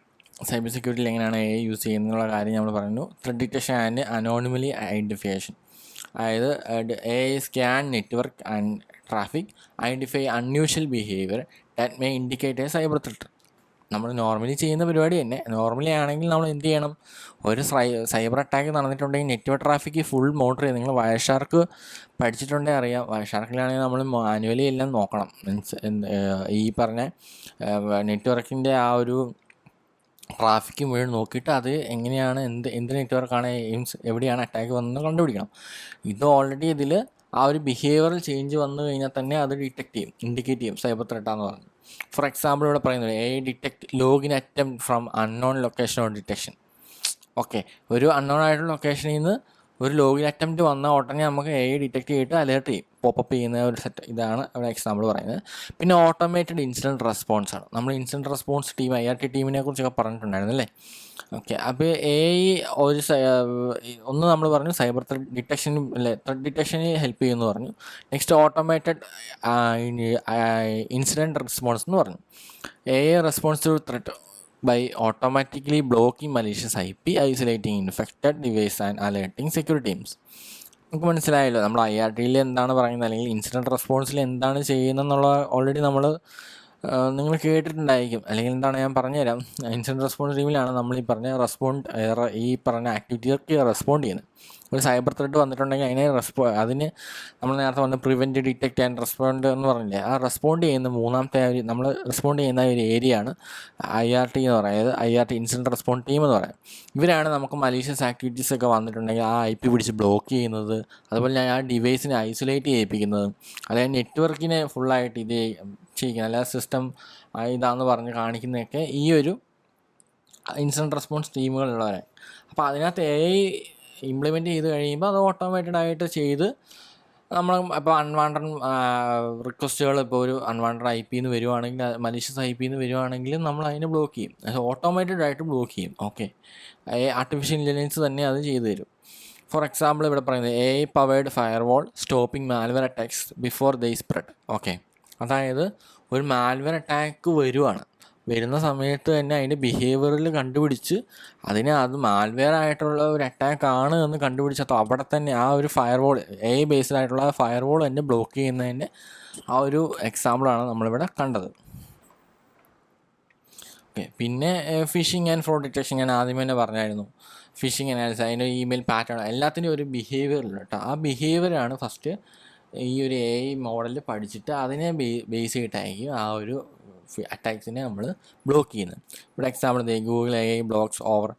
Cyber സെക്യൂരിറ്റിയിൽ എങ്ങനെയാണ് AI യൂസ് ചെയ്യുന്നുള്ള കാര്യം നമ്മൾ പറഞ്ഞു. Threat detection and anomaly identification. അതായത് AI scan network and traffic, identify unusual behaviour that may indicate a cyber threat. നമ്മൾ നോർമലി ചെയ്യുന്ന പരിപാടി തന്നെ. നോർമലി ആണെങ്കിൽ നമ്മൾ എന്ത് ചെയ്യണം, ഒരു സൈബർ അറ്റാക്ക് നടന്നിട്ടുണ്ടെങ്കിൽ നെറ്റ്വർക്ക് ട്രാഫിക്ക് ഫുൾ മോണിറ്റർ ചെയ്ത്, നിങ്ങൾ വയർഷാർക്ക് പഠിച്ചിട്ടുണ്ടെങ്കിൽ അറിയാം, വയർഷാർക്കിലാണെങ്കിൽ നമ്മൾ മാനുവലി എല്ലാം നോക്കണം. മീൻസ് ഈ പറഞ്ഞ നെറ്റ്വർക്കിൻ്റെ ആ ഒരു ട്രാഫിക്ക് മുഴുവൻ നോക്കിയിട്ട് അത് എങ്ങനെയാണ്, എന്ത് നെറ്റ്വർക്കാണ്, എവിടെയാണ് അറ്റാക്ക് വന്നതെന്ന് കണ്ടുപിടിക്കണം. ഇത് ഓൾറെഡി ഇതിൽ ആ ഒരു ബിഹേവിയറൽ ചേഞ്ച് വന്നു കഴിഞ്ഞാൽ തന്നെ അത് ഇൻഡിക്കേറ്റ് ചെയ്യും സൈബർ ത്രെട്ടാന്ന് പറഞ്ഞു. ഫോർ എക്സാമ്പിൾ ഇവിടെ പറയുന്നത് AI detect login attempt from unknown location or detection. Okay, ഒരു അൺനോൺ ആയിട്ടുള്ള ലൊക്കേഷനിൽ നിന്ന് ഒരു ലോഗിൻ അറ്റംപ്റ്റ് വന്ന ഉടനെ നമുക്ക് AI ഡിറ്റക്ട് ചെയ്തിട്ട് അലേർട്ട് ചെയ്യും, പോപ്പപ്പ് ചെയ്യുന്ന ഒരു ഇതാണ് ഇവിടെ എക്സാമ്പിൾ പറയുന്നത്. പിന്നെ ഓട്ടോമേറ്റഡ് ഇൻസിഡൻറ്റ് റെസ്പോൺസ് ആണ്. നമ്മൾ ഇൻസിഡൻറ്റ് റെസ്പോൺസ് ടീം, IRT ടീമിനെ കുറിച്ചൊക്കെ പറഞ്ഞിട്ടുണ്ടായിരുന്നു അല്ലേ. ഓക്കെ, അപ്പോൾ AI ഒന്ന് നമ്മൾ പറഞ്ഞു സൈബർ ത്രെഡ് ഡിറ്റക്ഷനും ത്രെഡ് ഡിറ്റക്ഷന് ഹെൽപ്പ് ചെയ്യുമെന്ന് പറഞ്ഞു. നെക്സ്റ്റ് ഓട്ടോമേറ്റഡ് ഇൻസിഡൻറ്റ് റെസ്പോൺസ് എന്ന് പറഞ്ഞു. AI response to threat by automatically blocking malicious IP, isolating infected device and alerting security teams. നമുക്ക് മനസ്സിലായല്ലോ നമ്മൾ IRTയിൽ എന്താണ് പറയുന്നത്, അല്ലെങ്കിൽ ഇൻസിഡൻറ്റ് റെസ്പോൺസിൽ എന്താണ് ചെയ്യുന്നതെന്നുള്ള ഓൾറെഡി നിങ്ങൾ കേട്ടിട്ടുണ്ടായിരിക്കും. അല്ലെങ്കിൽ എന്താണ് ഞാൻ പറഞ്ഞുതരാം. ഇൻസിഡൻറ്റ് റെസ്പോൺസ് ടീമിലാണ് നമ്മൾ ഈ പറഞ്ഞ ആക്ടിവിറ്റിക്ക് റെസ്പോണ്ട് ചെയ്യുന്നത്. ഒരു സൈബർ ത്രെറ്റ് വന്നിട്ടുണ്ടെങ്കിൽ അതിന് നമ്മൾ നേരത്തെ പറഞ്ഞ പ്രിവെൻറ്റ്, ഡിറ്റക്റ്റ് ആൻഡ് റെസ്പോണ്ട് എന്ന് പറഞ്ഞില്ലേ, ആ റെസ്പോണ്ട് ചെയ്യുന്ന മൂന്നാമത്തെ നമ്മൾ റെസ്പോണ്ട് ചെയ്യുന്ന ഒരു ഏരിയയാണ് IRT എന്ന് പറയുന്നത്. IRT ഇൻസിഡൻറ്റ് റെസ്പോണ്ട് ടീം എന്ന് പറയും. ഇവരാണ് നമുക്ക് മലീഷ്യസ് ആക്ടിവിറ്റീസ് ഒക്കെ വന്നിട്ടുണ്ടെങ്കിൽ ആ IP പിടിച്ച് ബ്ലോക്ക് ചെയ്യുന്നത്, അതുപോലെ ആ ഡിവൈസിനെ ഐസൊലേറ്റ് ചെയ്യിപ്പിക്കുന്നത്, അതായത് നെറ്റ്വർക്കിനെ ഫുള്ളായിട്ട് ഇത് ചെയ്യിക്കുന്നത്, അല്ലാതെ സിസ്റ്റം ഇതാണെന്ന് പറഞ്ഞ് കാണിക്കുന്നതൊക്കെ ഈ ഒരു ഇൻസിഡൻറ്റ് റെസ്പോൺസ് ടീമുകളുള്ളവരെ. അപ്പോൾ അതിനകത്ത് AI ഇംപ്ലിമെൻറ്റ് ചെയ്ത് കഴിയുമ്പോൾ അത് ഓട്ടോമേറ്റഡ് ആയിട്ട് ചെയ്ത് നമ്മൾ ഇപ്പോൾ അൺവാണ്ടഡ് റിക്വസ്റ്റുകൾ, ഇപ്പോൾ ഒരു അൺവാണ്ടഡ് IP നിന്ന് വരുവാണെങ്കിൽ, മലീഷ്യസ് IP നിന്ന് വരുവാണെങ്കിൽ നമ്മൾ അതിനെ ബ്ലോക്ക് ചെയ്യും. അത് ഓട്ടോമേറ്റഡ് ആയിട്ട് ബ്ലോക്ക് ചെയ്യും. ഓക്കെ, ആർട്ടിഫിഷ്യൽ ഇൻ്റലിജൻസ് തന്നെ അത് ചെയ്തു തരും. ഫോർ എക്സാമ്പിൾ ഇവിടെ പറയുന്നത് AI powered firewall stopping malware attacks before ദേ സ്പ്രെഡ്. ഓക്കെ, അതായത് ഒരു മാൽവെയർ അറ്റാക്ക് വരുവാണ്, വരുന്ന സമയത്ത് തന്നെ അതിൻ്റെ ബിഹേവിയറിൽ കണ്ടുപിടിച്ച് അതിനെ അത് മാൽവെയർ ആയിട്ടുള്ള ഒരു അറ്റാക്ക് ആണ് എന്ന് കണ്ടുപിടിച്ചപ്പോൾ അവിടെ തന്നെ ആ ഒരു ഫയർവാൾ ബേസ്ഡ് ആയിട്ടുള്ള ഫയർവാൾ തന്നെ ബ്ലോക്ക് ചെയ്യുന്നതിൻ്റെ ആ ഒരു എക്സാമ്പിളാണ് നമ്മളിവിടെ കണ്ടത്. ഓക്കെ, പിന്നെ ഫിഷിംഗ് ആൻഡ് ഫ്രോഡ് ഡിറ്റക്ഷൻ ഞാൻ ആദ്യമേ തന്നെ പറഞ്ഞായിരുന്നു. ഫിഷിംഗ് അനാലിസിസ്, അതിൻ്റെ ഇമെയിൽ പാറ്റേൺ, എല്ലാത്തിനും ഒരു ബിഹേവിയറുണ്ട് കേട്ടോ. ആ ബിഹേവിയറാണ് ഫസ്റ്റ് ഈ ഒരു AI മോഡലിൽ പഠിച്ചിട്ട് അതിനെ ബേസ് ചെയ്തിട്ടായിരിക്കും ആ ഒരു അറ്റാക്സിനെ നമ്മൾ ബ്ലോക്ക് ചെയ്യുന്നത്. ഇവിടെ example Google AI blocks over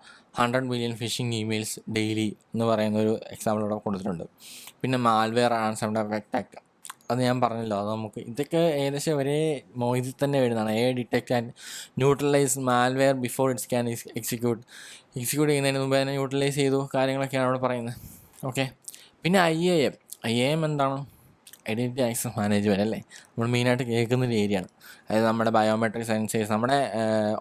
100 million phishing emails daily എന്ന് പറയുന്ന ഒരു എക്സാമ്പിൾ ഇവിടെ കൊടുത്തിട്ടുണ്ട്. പിന്നെ മാൽവെയർ ആൻസംഡ് അറ്റാക്ക്, അത് ഞാൻ പറഞ്ഞല്ലോ. അത് നമുക്ക് ഇതൊക്കെ ഏകദേശം ഒരേ ഇതിൽ തന്നെ വരുന്നതാണ്. Detect and neutralise malware before it's can execute ചെയ്യുന്നതിന് മുമ്പ് തന്നെ ന്യൂട്രലൈസ് ചെയ്തു കാര്യങ്ങളൊക്കെയാണ് അവിടെ പറയുന്നത്. ഓക്കെ, പിന്നെ IAM എന്താണ്? ഐഡൻറ്റിറ്റി ആക്സസ് മാനേജ്മെൻറ്റ് അല്ലേ, നമ്മൾ മെയിനായിട്ട് കേൾക്കുന്ന ഒരു ഏരിയയാണ്. അതായത് നമ്മുടെ ബയോമെട്രിക് സെൻസേഴ്സ്, നമ്മുടെ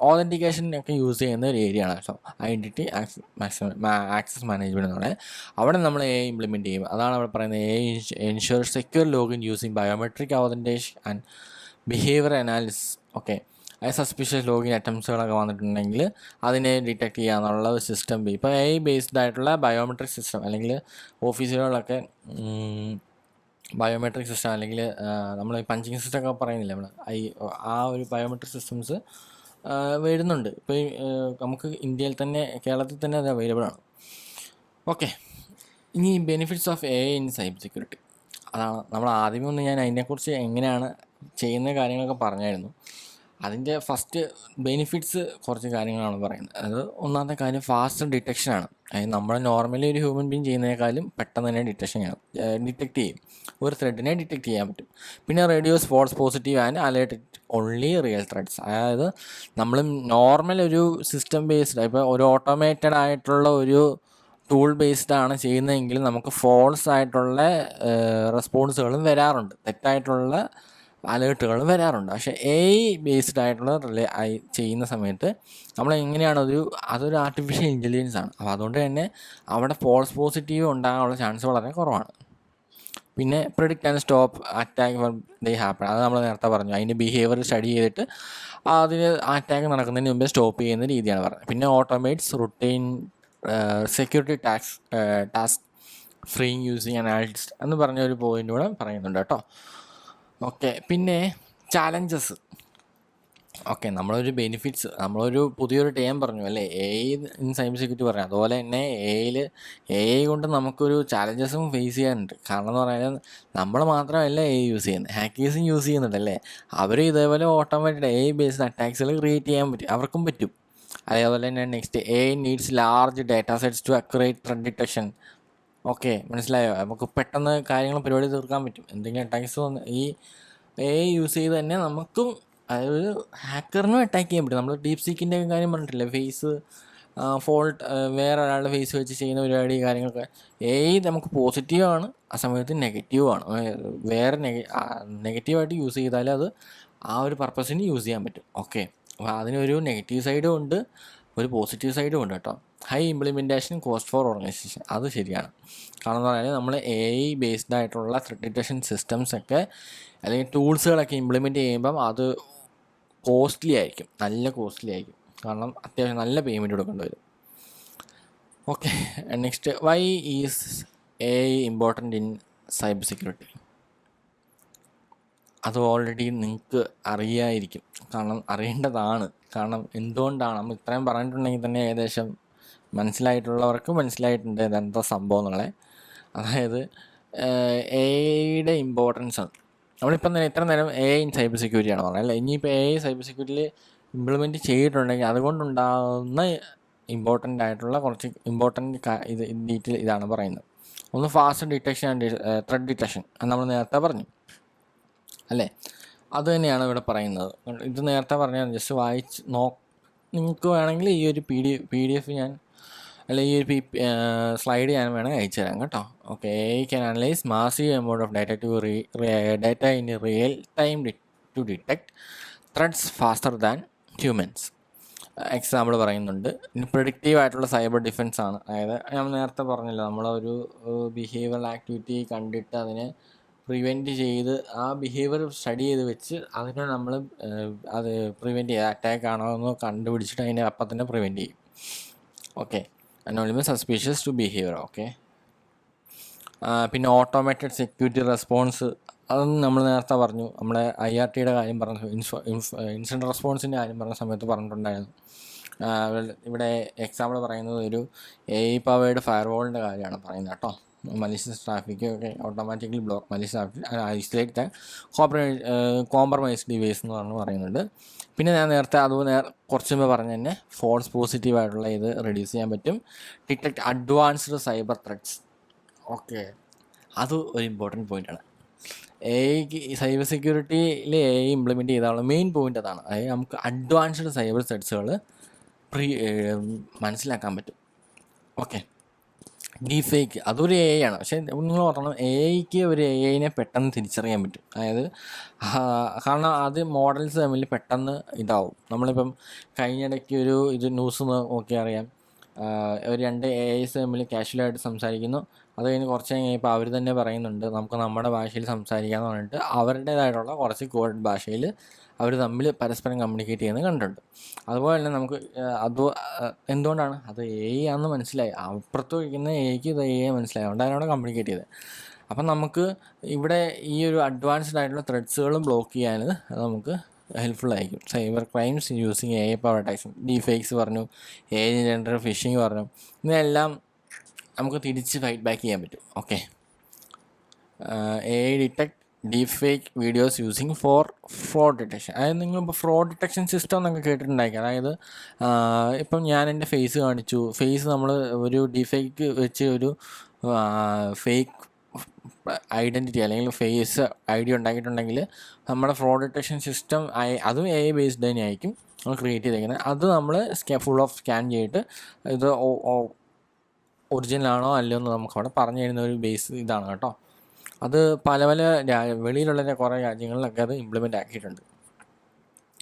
ഓതൻറ്റിക്കേഷനൊക്കെ യൂസ് ചെയ്യുന്ന ഒരു ഏരിയയാണ് കേട്ടോ ഐഡൻറ്റിറ്റി ആക്സസ് മാനേജ്മെൻറ്റ് എന്ന് പറയുന്നത്. അവിടെ നമ്മൾ AI ഇംപ്ലിമെൻറ്റ് ചെയ്യും. അതാണ് അവിടെ പറയുന്നത് AI ensure secure login using biometric authentication and behaviour analysis. Okay, അത് സസ്പീഷ്യസ് ലോഗിൻ അറ്റംപ്റ്റ്സുകളൊക്കെ വന്നിട്ടുണ്ടെങ്കിൽ അതിനെ ഡിറ്റക്ട് ചെയ്യാന്നുള്ള ഒരു സിസ്റ്റം. ഇപ്പോൾ AI ബേസ്ഡ് ആയിട്ടുള്ള ബയോമെട്രിക് സിസ്റ്റം, അല്ലെങ്കിൽ ഓഫീസുകളിലൊക്കെ ബയോമെട്രിക് സിസ്റ്റം, അല്ലെങ്കിൽ നമ്മൾ പഞ്ചിങ് സിസ്റ്റം ഒക്കെ പറയുന്നില്ല നമ്മൾ, ആ ഒരു ബയോമെട്രിക് സിസ്റ്റംസ് വരുന്നുണ്ട്. ഇപ്പോൾ നമുക്ക് ഇന്ത്യയിൽ തന്നെ, കേരളത്തിൽ തന്നെ അത് അവൈലബിൾ ആണ്. ഓക്കെ, ഇനി benefits of AI in cyber security, അതാണ് നമ്മൾ ആദ്യമേ ഒന്ന് ഞാൻ അതിനെക്കുറിച്ച് എങ്ങനെയാണ് ചെയ്യുന്ന കാര്യങ്ങളൊക്കെ പറഞ്ഞായിരുന്നു. അതിൻ്റെ ഫസ്റ്റ് ബെനിഫിറ്റ്സ് കുറച്ച് കാര്യങ്ങളാണ് പറയുന്നത്. അത് ഒന്നാമത്തെ കാര്യം ഫാസ്റ്റ് ഡിറ്റക്ഷനാണ്. അതായത് നമ്മൾ നോർമലി ഒരു ഹ്യൂമൻ ബീങ് ചെയ്യുന്നതിനേക്കാളും പെട്ടെന്ന് തന്നെ ഡിറ്റക്ട് ചെയ്യും, ഒരു ത്രെഡിനെ ഡിറ്റക്ട് ചെയ്യാൻ പറ്റും. പിന്നെ reduces false positive and alert only real threats. അതായത് നമ്മൾ നോർമൽ ഒരു സിസ്റ്റം ബേസ്ഡ്, ഇപ്പോൾ ഒരു ഓട്ടോമേറ്റഡ് ആയിട്ടുള്ള ഒരു ടൂൾ ബേസ്ഡ് ആണ് ചെയ്യുന്നതെങ്കിൽ നമുക്ക് ഫോൾസ് ആയിട്ടുള്ള റെസ്പോൺസുകളും വരാറുണ്ട്, തെറ്റായിട്ടുള്ള അലേർട്ടുകളും വരാറുണ്ട്. പക്ഷേ AI ബേസ്ഡ് ആയിട്ടുള്ള ചെയ്യുന്ന സമയത്ത് നമ്മൾ എങ്ങനെയാണ് അതൊരു ആർട്ടിഫിഷ്യൽ ഇൻ്റലിജൻസ് ആണ്. അപ്പോൾ അതുകൊണ്ട് തന്നെ അവിടെ ഫോൾസ് പോസിറ്റീവ് ഉണ്ടാകാനുള്ള ചാൻസ് വളരെ കുറവാണ്. പിന്നെ predict and stop attack for they happen, അത് നമ്മൾ നേരത്തെ പറഞ്ഞു. അതിൻ്റെ ബിഹേവിയർ സ്റ്റഡി ചെയ്തിട്ട് അതിന് അറ്റാക്ക് നടക്കുന്നതിന് മുമ്പേ സ്റ്റോപ്പ് ചെയ്യുന്ന രീതിയാണ് പറഞ്ഞത്. പിന്നെ automates routine security task freeing using analyst എന്ന് പറഞ്ഞ ഒരു പോയിൻ്റ് കൂടെ പറയുന്നുണ്ട് കേട്ടോ. ഓക്കെ, പിന്നെ ചാലഞ്ചസ്. ഓക്കെ, നമ്മളൊരു ബെനിഫിറ്റ്സ്, നമ്മളൊരു പുതിയൊരു ടേം പറഞ്ഞു അല്ലേ, AI ഇൻ സൈബർ സെക്യൂരിറ്റി പറഞ്ഞു. അതുപോലെ തന്നെ AI കൊണ്ട് നമുക്കൊരു ചാലഞ്ചസും ഫേസ് ചെയ്യാനുണ്ട്. കാരണം എന്ന് പറഞ്ഞാൽ നമ്മൾ മാത്രമല്ല AI യൂസ് ചെയ്യുന്നത്, ഹാക്കേഴ്സും യൂസ് ചെയ്യുന്നുണ്ടല്ലേ. അവർ ഇതേപോലെ ഓട്ടോമാറ്റഡ് AI ബേസ്ഡ് അറ്റാക്സുകൾ ക്രിയേറ്റ് ചെയ്യാൻ പറ്റും, അവർക്കും പറ്റും. അതേപോലെ തന്നെ next AI needs large data sets to accurate threat detection. Okay, മനസ്സിലായോ? നമുക്ക് പെട്ടെന്ന് കാര്യങ്ങൾ പരിപാടി തീർക്കാൻ പറ്റും. എന്തെങ്കിലും അറ്റാക്സ് വന്ന് ഈ AI യൂസ് ചെയ്ത് തന്നെ നമുക്കും, അതായത് ഹാക്കറിനും അറ്റാക്ക് ചെയ്യാൻ പറ്റും. നമ്മൾ ഡീപ് സീക്കിൻ്റെ കാര്യം പറഞ്ഞിട്ടില്ലേ, ഫേസ് ഫോൾട്ട്, വേറെ ഒരാളുടെ ഫേസ് വെച്ച് ചെയ്യുന്ന പരിപാടി കാര്യങ്ങളൊക്കെ. AI നമുക്ക് പോസിറ്റീവാണ്, ആ സമയത്ത് നെഗറ്റീവാണ്. വേറെ നെഗറ്റീവായിട്ട് യൂസ് ചെയ്താൽ അത് ആ ഒരു പർപ്പസിന് യൂസ് ചെയ്യാൻ പറ്റും. ഓക്കെ, അപ്പോൾ അതിനൊരു നെഗറ്റീവ് സൈഡും ഉണ്ട്, ഒരു പോസിറ്റീവ് സൈഡും ഉണ്ട് കേട്ടോ. High implementation cost for organisation, അത് ശരിയാണ്. കാരണം എന്ന് പറഞ്ഞാൽ നമ്മൾ AI ബേസ്ഡ് ആയിട്ടുള്ള ത്രെഡ് ഡിറ്റക്ഷൻ സിസ്റ്റംസൊക്കെ അല്ലെങ്കിൽ ടൂൾസുകളൊക്കെ ഇംപ്ലിമെൻറ്റ് ചെയ്യുമ്പം അത് കോസ്റ്റ്ലി ആയിരിക്കും, നല്ല കോസ്റ്റ്ലി ആയിരിക്കും. കാരണം അത്യാവശ്യം നല്ല പേയ്മെൻറ്റ് കൊടുക്കേണ്ടി വരും. Okay, next why is AI important in cyber security. അത് ഓൾറെഡി നിങ്ങൾക്ക് അറിയായിരിക്കും, കാരണം അറിയേണ്ടതാണ്. കാരണം എന്തുകൊണ്ടാണ് നമ്മൾ ഇത്രയും പറഞ്ഞിട്ടുണ്ടെങ്കിൽ തന്നെ ഏകദേശം മനസ്സിലായിട്ടുള്ളവർക്ക് മനസ്സിലായിട്ടുണ്ട് ഇതെന്താ സംഭവം എന്നുള്ളത്. അതായത് AI ഇമ്പോർട്ടൻസ് ആണ്. നമ്മളിപ്പം തന്നെ ഇത്ര നേരം AI ഇൻ സൈബർ സെക്യൂരിറ്റിയാണ് പറഞ്ഞത് അല്ലേ. ഇനിയിപ്പോൾ AI സൈബർ സെക്യൂരിറ്റിയിൽ ഇംപ്ലിമെൻറ്റ് ചെയ്തിട്ടുണ്ടെങ്കിൽ അതുകൊണ്ടുണ്ടാകുന്ന ഇമ്പോർട്ടൻ്റ് ആയിട്ടുള്ള കുറച്ച് ഡീറ്റെയിൽ ഇതാണ് പറയുന്നത്. ഒന്ന് fast detection and thread detection, അത് നമ്മൾ നേരത്തെ പറഞ്ഞു അല്ലേ. അത് തന്നെയാണ് ഇവിടെ പറയുന്നത്. ഇത് നേരത്തെ പറഞ്ഞാൽ ജസ്റ്റ് വായിച്ച് നിങ്ങൾക്ക് വേണമെങ്കിൽ ഈ ഒരു PDF ഞാൻ, അല്ലെങ്കിൽ ഈ ഒരു സ്ലൈഡ് ഞാൻ വേണമെങ്കിൽ അയച്ചു തരാം കേട്ടോ. Okay, AI can analyse massive amount of data in real time to detect threats faster than humans. Example പറയുന്നുണ്ട്. ഇനി പ്രിഡിക്റ്റീവ് ആയിട്ടുള്ള സൈബർ ഡിഫെൻസ് ആണ്. അതായത് ഞാൻ നേരത്തെ പറഞ്ഞല്ലോ, നമ്മളൊരു ബിഹേവിയറൽ ആക്ടിവിറ്റി കണ്ടിട്ട് അതിനെ പ്രിവെൻറ്റ് ചെയ്ത് ആ ബിഹേവിയർ സ്റ്റഡി ചെയ്ത് വെച്ച് അതിനെ നമ്മൾ അത് പ്രിവെൻറ്റ് ചെയ്യുക, അറ്റാക്ക് ആണോ എന്ന് കണ്ടുപിടിച്ചിട്ട് അതിനെ അപ്പം തന്നെ പ്രിവെൻറ്റ് ചെയ്യും. Okay, anonymous suspicious to behaviour. Okay, പിന്നെ ഓട്ടോമേറ്റഡ് സെക്യൂരിറ്റി റെസ്പോൺസ്, അതൊന്നും നമ്മൾ നേരത്തെ പറഞ്ഞു. നമ്മളെ IRTയുടെ കാര്യം പറഞ്ഞു, ഇൻസിഡൻറ്റ് റെസ്പോൺസിൻ്റെ കാര്യം പറഞ്ഞ സമയത്ത് പറഞ്ഞിട്ടുണ്ടായിരുന്നു. ഇവിടെ എക്സാമ്പിൾ പറയുന്നത് ഒരു AI പവേർഡ് ഫയർവാളിൻ്റെ കാര്യമാണ് പറയുന്നത് കേട്ടോ. മലീഷ്യസ് ട്രാഫിക് ഒക്കെ automatically block malicious traffic isolate the compromise device എന്ന് പറയുന്നുണ്ട്. പിന്നെ ഞാൻ നേരത്തെ കുറച്ച് മുമ്പ് പറഞ്ഞ തന്നെ ഫോൾസ് പോസിറ്റീവായിട്ടുള്ള ഇത് റെഡ്യൂസ് ചെയ്യാൻ പറ്റും. Detect advanced cyber threats. Okay, അത് ഒരു ഇമ്പോർട്ടൻറ്റ് പോയിൻ്റാണ്. സൈബർ സെക്യൂരിറ്റിയിൽ AI ഇംപ്ലിമെൻറ്റ് ചെയ്താലുള്ള മെയിൻ പോയിൻ്റ് അതാണ്. അതായത് നമുക്ക് അഡ്വാൻസ്ഡ് സൈബർ ത്രെറ്റ്സുകൾ മനസ്സിലാക്കാൻ പറ്റും. ഓക്കെ, ഡീഫേക്ക് അതൊരു AI ആണ്. പക്ഷേ നിങ്ങൾ പറഞ്ഞു AIക്ക് ഒരു AIനെ പെട്ടെന്ന് തിരിച്ചറിയാൻ പറ്റും. അതായത് കാരണം അത് മോഡൽസ് തമ്മിൽ പെട്ടെന്ന് ഇതാവും. നമ്മളിപ്പം കഴിഞ്ഞിടയ്ക്ക് ഇത് ന്യൂസ് നോക്കി അറിയാം. ഒരു 2 AIs തമ്മിൽ കാഷ്വലായിട്ട് സംസാരിക്കുന്നു. അത് കഴിഞ്ഞ് കുറച്ച് കഴിഞ്ഞപ്പോൾ അവർ തന്നെ പറയുന്നുണ്ട് നമുക്ക് നമ്മുടെ ഭാഷയിൽ സംസാരിക്കാമെന്ന് പറഞ്ഞിട്ട് അവരുടേതായിട്ടുള്ള കുറച്ച് കോഡ് ഭാഷയിൽ അവർ തമ്മിൽ പരസ്പരം കമ്മ്യൂണിക്കേറ്റ് ചെയ്യുന്നത് കണ്ടിട്ടുണ്ട്. അതുപോലെ തന്നെ നമുക്ക് എന്തുകൊണ്ടാണ് അത് AI ആണെന്ന് മനസ്സിലായി, അപ്പുറത്ത് വയ്ക്കുന്ന AIക്ക് ഇത് AI മനസ്സിലായി, അതുകൊണ്ട് അതിനോട് കമ്മ്യൂണിക്കേറ്റ് ചെയ്തത്. അപ്പം നമുക്ക് ഇവിടെ ഈ ഒരു അഡ്വാൻസ്ഡ് ആയിട്ടുള്ള ത്രെഡ്സുകളും ബ്ലോക്ക് ചെയ്യാൻ അത് നമുക്ക് ഹെൽപ്ഫുള്ളായിരിക്കും. Cyber crimes using AI power attacks, deepfakes പറഞ്ഞു, AI ജനറേറ്റഡ് ഫിഷിംഗ് പറഞ്ഞു, ഇതെല്ലാം നമുക്ക് തിരിച്ച് ഫൈറ്റ് ബാക്ക് ചെയ്യാൻ പറ്റും. Okay, AI detect deepfake videos using for fraud detection. അതായത് നിങ്ങളിപ്പോൾ ഫ്രോഡ് ഡിറ്റക്ഷൻ സിസ്റ്റം എന്നൊക്കെ കേട്ടിട്ടുണ്ടായിരിക്കും. അതായത് ഇപ്പം ഞാൻ എൻ്റെ ഫേസ് കാണിച്ചു, ഫേസ് നമ്മൾ ഒരു ഡീഫേക്ക് വെച്ച് ഒരു ഫേക്ക് ഐഡൻറ്റിറ്റി അല്ലെങ്കിൽ ഫേസ് ID ഉണ്ടാക്കിയിട്ടുണ്ടെങ്കിൽ നമ്മുടെ ഫ്രോഡ് ഡിറ്റക്ഷൻ സിസ്റ്റം അതും AI ബേസ്ഡ് തന്നെ ആയിരിക്കും നമ്മൾ ക്രിയേറ്റ് ചെയ്തേക്കുന്നത്. അത് നമ്മൾ ഫുൾ ഓഫ് സ്കാൻ ചെയ്തിട്ട് ഇത് ഒറിജിനലാണോ അല്ലയോ എന്ന് നമുക്കവിടെ പറഞ്ഞു തരുന്ന ഒരു ബേസ് ഇതാണ് കേട്ടോ. അത് പല വെളിയിലുള്ള കുറേ രാജ്യങ്ങളിലൊക്കെ അത് ഇംപ്ലിമെൻ്റ് ആക്കിയിട്ടുണ്ട്.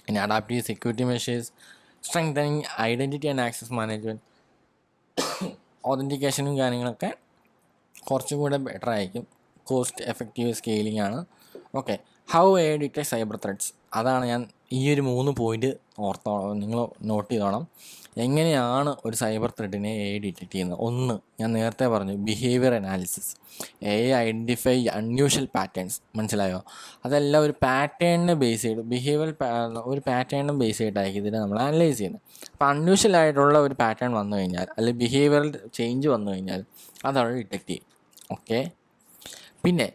പിന്നെ adaptive security measures, strengthening identity and access management, ഒതൻറ്റിക്കേഷനും കാര്യങ്ങളൊക്കെ കുറച്ചും കൂടെ ബെറ്റർ ആയിരിക്കും. കോസ്റ്റ് എഫക്റ്റീവ് സ്കെയിലിംഗ് ആണ്. Okay, how AI detect cyber threats, അതാണ് ഞാൻ ഈ ഒരു 3 പോയിൻ്റ് നിങ്ങൾ നോട്ട് ചെയ്തോണം. എങ്ങനെയാണ് ഒരു സൈബർ ത്രെറ്റിനെ AI ഡിറ്റക്ട് ചെയ്യുന്നത്? ഒന്ന്, ഞാൻ നേരത്തെ പറഞ്ഞു, behaviour analysis. AI identify unusual patterns, മനസ്സിലായോ? അതെല്ലാം ഒരു പാറ്റേണിനെ ബേസ് ചെയ്ത് ഒരു പാറ്റേണിനെ ബേസ് ചെയ്തിട്ടായിരിക്കും ഇതിനെ നമ്മൾ അനലൈസ് ചെയ്യുന്നത്. അപ്പോൾ അൺയൂഷ്വൽ ആയിട്ടുള്ള ഒരു പാറ്റേൺ വന്നു കഴിഞ്ഞാൽ അല്ലെങ്കിൽ ബിഹേവിയറൽ ചേഞ്ച് വന്നു കഴിഞ്ഞാൽ അതവിടെ ഡിറ്റക്ട് ചെയ്യും. ഓക്കെ, പിന്നെ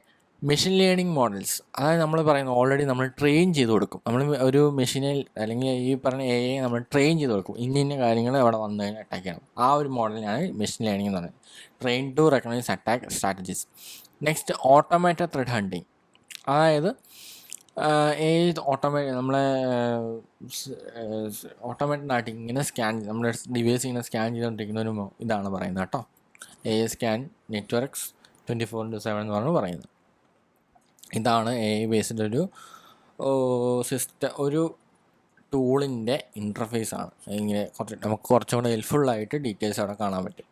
മെഷീൻ ലേണിംഗ് മോഡൽസ്, അതായത് നമ്മൾ പറയുന്നത് ഓൾറെഡി നമ്മൾ ട്രെയിൻ ചെയ്ത് കൊടുക്കും. നമ്മൾ ഒരു മെഷീനിൽ അല്ലെങ്കിൽ ഈ പറഞ്ഞ AI നമ്മൾ ട്രെയിൻ ചെയ്ത് കൊടുക്കും, ഇന്ന കാര്യങ്ങൾ അവിടെ വന്നു കഴിഞ്ഞാൽ അറ്റാക്ക് ചെയ്യണം. ആ ഒരു മോഡലിനാണ് മെഷീൻ ലേണിംഗ് എന്ന് പറയുന്നത്. Train to recognise attack strategies. Next, automated threat hunting. അതായത് AI നമ്മളെ ഓട്ടോമേറ്റഡ് ആയിട്ട് ഇങ്ങനെ നമ്മുടെ ഡിവൈസ് ഇങ്ങനെ സ്കാൻ ചെയ്തുകൊണ്ടിരിക്കുന്ന ഒരു ഇതാണ് പറയുന്നത് കേട്ടോ. AI സ്കാൻ നെറ്റ്വർക്ക്സ് 24/7 എന്ന് പറഞ്ഞ് പറയുന്നത്. ഇതാണ് AI ബേസ്ഡ് ഒരു സിസ്റ്റം, ഒരു ടൂളിൻ്റെ ഇൻ്റർഫേസ് ആണ്. ഇങ്ങനെ നമുക്ക് കുറച്ചും കൂടെ ഹെൽപ്ഫുള്ളായിട്ട് ഡീറ്റെയിൽസ് അവിടെ കാണാൻ പറ്റും.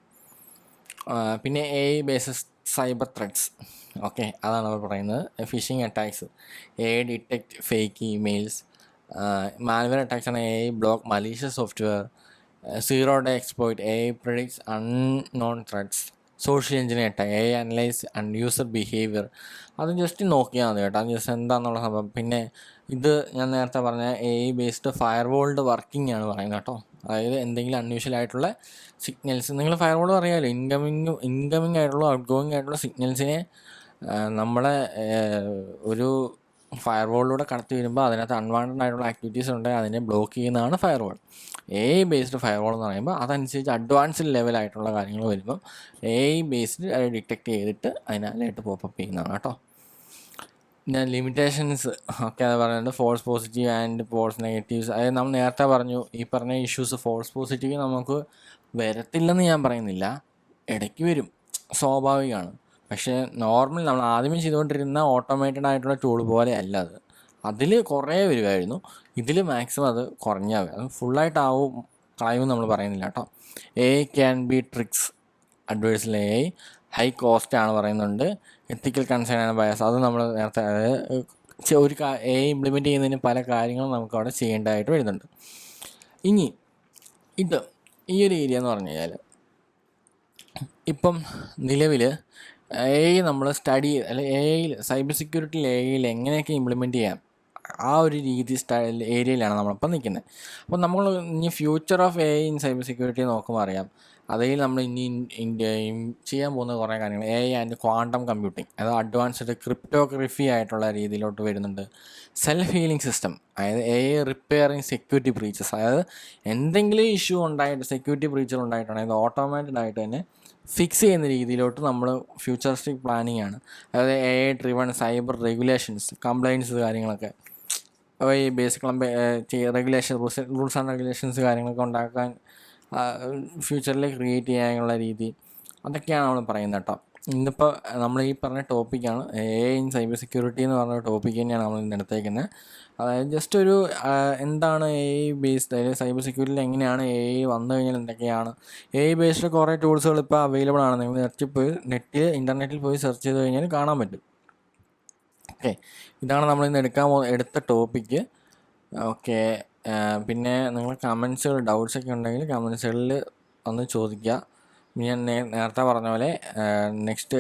പിന്നെ AI based cyber threats. Okay, അതാണ് അവർ പറയുന്നത്. Phishing attacks, AI detect fake emails. Malware attacks ആണ് AI block malicious software. Zero day exploit, AI predicts unknown threats. Social engineering attack, AI analyse and user behaviour. അത് just നോക്കിയാൽ മതി കേട്ടോ, അത് just എന്താണെന്നുള്ള സംഭവം. പിന്നെ ഇത് ഞാൻ നേരത്തെ പറഞ്ഞ AI ബേസ്ഡ് ഫയർവാളിൻ്റെ വർക്കിംഗ് ആണ് പറയുന്നത് കേട്ടോ. അതായത് എന്തെങ്കിലും അൺയൂഷ്വൽ ആയിട്ടുള്ള സിഗ്നൽസ്, നിങ്ങൾ ഫയർവാൾ അറിയാമല്ലോ, ഇൻകമിങ് ആയിട്ടുള്ള ഔട്ട് ഗോയിങ് ആയിട്ടുള്ള സിഗ്നൽസിനെ നമ്മളെ ഒരു ഫയർവാളിലൂടെ കടത്തി വരുമ്പോൾ അതിനകത്ത് അൺവാണ്ടഡ് ആയിട്ടുള്ള ആക്ടിവിറ്റീസ് ഉണ്ടെങ്കിൽ അതിനെ ബ്ലോക്ക് ചെയ്യുന്നതാണ് ഫയർവാൾ. AI ബേസ്ഡ് ഫയർവാൾ എന്ന് പറയുമ്പോൾ അതനുസരിച്ച് അഡ്വാൻസ്ഡ് ലെവലായിട്ടുള്ള കാര്യങ്ങൾ വരുമ്പം AI ബേസ്ഡ് ഡിറ്റക്ട് ചെയ്തിട്ട് അതിനാലായിട്ട് പോപ്പപ്പ് ചെയ്യുന്നതാണ് കേട്ടോ. പിന്നെ ലിമിറ്റേഷൻസ് ഒക്കെ അത് പറയുന്നത് false positive and false negatives. അതായത് നമ്മൾ നേരത്തെ പറഞ്ഞു ഈ പറഞ്ഞ ഇഷ്യൂസ് ഫോൾസ് പോസിറ്റീവ് നമുക്ക് വരത്തില്ലെന്ന് ഞാൻ പറയുന്നില്ല, ഇടയ്ക്ക് വരും, സ്വാഭാവികമാണ്. പക്ഷേ നോർമൽ നമ്മൾ ആദ്യമേ ചെയ്തുകൊണ്ടിരുന്ന ഓട്ടോമേറ്റഡ് ആയിട്ടുള്ള ടൂൾ പോലെ അല്ല അത്. അതിൽ കുറേ വരുമായിരുന്നു, ഇതിൽ മാക്സിമം അത് കുറഞ്ഞാൽ അത് ഫുള്ളായിട്ടാവും കളയുമെന്ന് നമ്മൾ പറയുന്നില്ല കേട്ടോ. AI ക്യാൻ ബി ട്രിക്സ് അഡ്വേഴ്സിൽ AI ഹൈ കോസ്റ്റ് ആണ് പറയുന്നുണ്ട്. എത്തിക്കൽ കൺസേൺ ആൻഡ് ബയസ് അത് നമ്മൾ നേരത്തെ അതായത് ഒരു എ ഇംപ്ലിമെൻറ്റ് ചെയ്യുന്നതിന് പല കാര്യങ്ങളും നമുക്ക് അവിടെ ചെയ്യേണ്ടതായിട്ട് വരുന്നുണ്ട്. ഇനി ഈ ഒരു ഏരിയ എന്ന് പറഞ്ഞു കഴിഞ്ഞാൽ ഇപ്പം നിലവിൽ നമ്മൾ സ്റ്റഡി അല്ലെങ്കിൽ സൈബർ സെക്യൂരിറ്റിയിൽ എങ്ങനെയൊക്കെ ഇംപ്ലിമെൻറ്റ് ചെയ്യാം ആ ഒരു രീതി ഏരിയയിലാണ് നമ്മളിപ്പോൾ നിൽക്കുന്നത്. അപ്പോൾ നമ്മൾ ഇനി future of in cyber security നോക്കുമ്പോൾ അറിയാം അതിൽ നമ്മൾ ഇനി ചെയ്യാൻ പോകുന്ന കുറേ കാര്യങ്ങൾ ആൻഡ് ക്വാണ്ടം കമ്പ്യൂട്ടിങ്, അത് അഡ്വാൻസ്ഡ് ക്രിപ്റ്റോഗ്രഫി ആയിട്ടുള്ള രീതിയിലോട്ട് വരുന്നുണ്ട്. സെൽഫ് ഹീലിംഗ് സിസ്റ്റം, അതായത് റിപ്പയറിങ് സെക്യൂരിറ്റി ബ്രീച്ചസ്, അതായത് എന്തെങ്കിലും ഇഷ്യൂ ഉണ്ടായിട്ട് സെക്യൂരിറ്റി ബ്രീച്ചർ ഉണ്ടായിട്ടുണ്ടെങ്കിൽ അത് ഓട്ടോമാറ്റഡ് ആയിട്ട് തന്നെ ഫിക്സ് ചെയ്യുന്ന രീതിയിലോട്ട് നമ്മൾ ഫ്യൂച്ചറിസ്റ്റിക് പ്ലാനിങ് ആണ്. അതായത് ഡ്രിവൺ സൈബർ റെഗുലേഷൻസ്, കംപ്ലൈൻസ് കാര്യങ്ങളൊക്കെ ഈ ബേസിക് റൂൾസ് ആൻഡ് റെഗുലേഷൻസ് കാര്യങ്ങളൊക്കെ ഉണ്ടാക്കാൻ ഫ്യൂച്ചറിൽ ക്രിയേറ്റ് ചെയ്യാനുള്ള രീതി, അതൊക്കെയാണ് നമ്മൾ പറയുന്നത് കേട്ടോ. ഇന്നിപ്പോൾ നമ്മൾ ഈ പറഞ്ഞ ടോപ്പിക്കാണ് ഇൻ സൈബർ സെക്യൂരിറ്റി എന്ന് പറഞ്ഞ ടോപ്പിക്ക് തന്നെയാണ് നമ്മൾ ഇന്ന് എടുത്തേക്കുന്നത്. അതായത് ജസ്റ്റ് ഒരു എന്താണ് ബേസ്ഡ്, അതായത് സൈബർ സെക്യൂരിറ്റിയിൽ എങ്ങനെയാണ് വന്നു കഴിഞ്ഞാൽ എന്തൊക്കെയാണ് ബേസ്ഡ് കുറേ ടൂൾസുകൾ ഇപ്പോൾ അവൈലബിൾ ആണ്. നിങ്ങൾ ഇൻ്റർനെറ്റിൽ പോയി സെർച്ച് ചെയ്ത് കഴിഞ്ഞാൽ കാണാൻ പറ്റും. ഓക്കെ, ഇതാണ് നമ്മൾ ഇന്ന് എടുത്ത ടോപ്പിക്ക്. ഓക്കെ, പിന്നെ നിങ്ങൾ കമൻസുകൾ ഡൗട്ട്സൊക്കെ ഉണ്ടെങ്കിൽ കമൻസുകളിൽ ഒന്ന് ചോദിക്കുക. ഞാൻ നേരത്തെ പറഞ്ഞ പോലെ നെക്സ്റ്റ്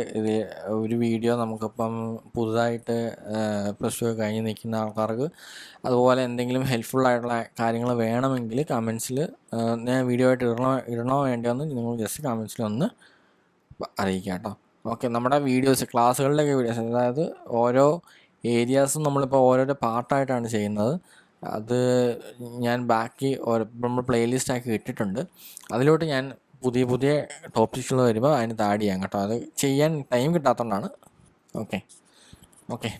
ഒരു വീഡിയോ നമുക്കിപ്പം പുതുതായിട്ട് +2 കഴിഞ്ഞ് നിൽക്കുന്ന ആൾക്കാർക്ക് അതുപോലെ എന്തെങ്കിലും ഹെൽപ്ഫുള്ളായിട്ടുള്ള കാര്യങ്ങൾ വേണമെങ്കിൽ കമൻസിൽ ഞാൻ വീഡിയോ ആയിട്ട് ഇടണോ വേണ്ടോയെന്ന് നിങ്ങൾ ജസ്റ്റ് കമൻസിൽ ഒന്ന് അറിയിക്കുക കേട്ടോ. ഓക്കെ, നമ്മുടെ ക്ലാസ്സുകളുടെയൊക്കെ വീഡിയോസ്, അതായത് ഓരോ ഏരിയാസും നമ്മളിപ്പോൾ ഓരോരോ പാർട്ടായിട്ടാണ് ചെയ്യുന്നത്. അത് ഞാൻ നമ്മൾ പ്ലേലിസ്റ്റ് ആക്കി ഇട്ടിട്ടുണ്ട്. അതിലോട്ട് ഞാൻ പുതിയ ടോപ്പിക്സുകൾ വരുമ്പോൾ അതിന് ആഡ് ചെയ്യാം കേട്ടോ. അത് ചെയ്യാൻ ടൈം കിട്ടാത്തതുകൊണ്ടാണ്. ഓക്കെ.